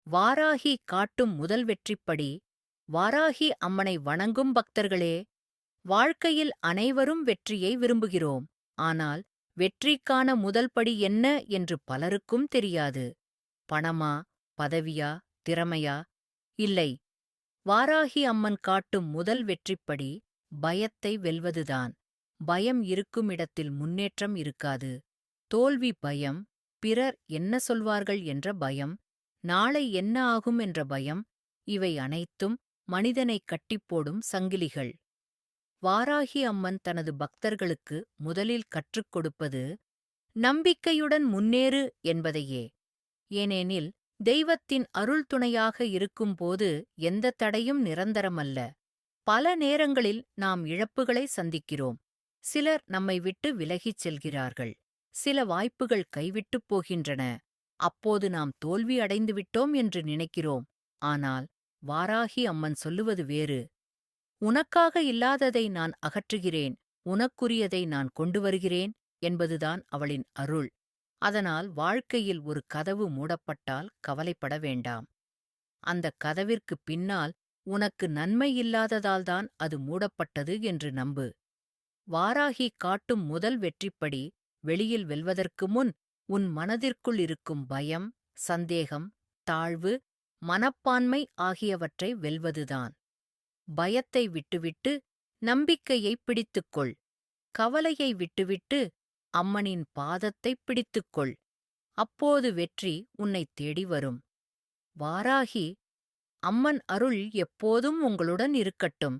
வாராகி காட்டும் முதல் வெற்றிப்படி. வாராகி அம்மனை வணங்கும் பக்தர்களே, வாழ்க்கையில் அனைவரும் வெற்றியை விரும்புகிறோம். ஆனால் வெற்றிக்கான முதல் படி என்ன என்று பலருக்கும் தெரியாது. பணமா, பதவியா, திறமையா? இல்லை. வாராகி அம்மன் காட்டும் முதல் வெற்றிப்படி பயத்தை வெல்வதுதான். பயம் இருக்கும் இடத்தில் முன்னேற்றம் இருக்காது. தோல்வி பயம், பிறர் என்ன சொல்வார்கள் என்ற பயம், நாளை என்ன ஆகும் என்ற பயம், இவை அனைத்தும் மனிதனை கட்டிப்போடும் சங்கிலிகள். வாராகி அம்மன் தனது பக்தர்களுக்கு முதலில் கற்றுக் கொடுப்பது நம்பிக்கையுடன் முன்னேறு என்பதையே. ஏனெனில் தெய்வத்தின் அருள் துணையாக இருக்கும்போது எந்த தடையும் நிரந்தரமல்ல. பல நேரங்களில் நாம் இழப்புகளை சந்திக்கிறோம். சிலர் நம்மை விட்டு விலகிச் செல்கிறார்கள். சில வாய்ப்புகள் கைவிட்டுப் போகின்றன. அப்போது நாம் தோல்வி அடைந்துவிட்டோம் என்று நினைக்கிறோம். ஆனால் வாராகி அம்மன் சொல்லுவது வேறு. உனக்காக இல்லாததை நான் அகற்றுகிறேன், உனக்குரியதை நான் கொண்டு வருகிறேன் என்பதுதான் அவளின் அருள். அதனால் வாழ்க்கையில் ஒரு கதவு மூடப்பட்டால் கவலைப்பட வேண்டாம். அந்தக் கதவிற்குப் பின்னால் உனக்கு நன்மை இல்லாததால்தான் அது மூடப்பட்டது என்று நம்பு. வாராகி காட்டும் முதல் வெற்றிப்படி வெளியில் வெல்வதற்கு முன் உன் மனதிற்குள் இருக்கும் பயம், சந்தேகம், தாழ்வு, மனப்பான்மை ஆகியவற்றை வெல்வதுதான். பயத்தை விட்டுவிட்டு நம்பிக்கையைப் பிடித்துக்கொள். கவலையை விட்டுவிட்டு அம்மனின் பாதத்தைப் பிடித்துக்கொள். அப்போது வெற்றி உன்னைத் தேடி வரும். வாராகி அம்மன் அருள் எப்போதும் உங்களுடன் இருக்கட்டும்.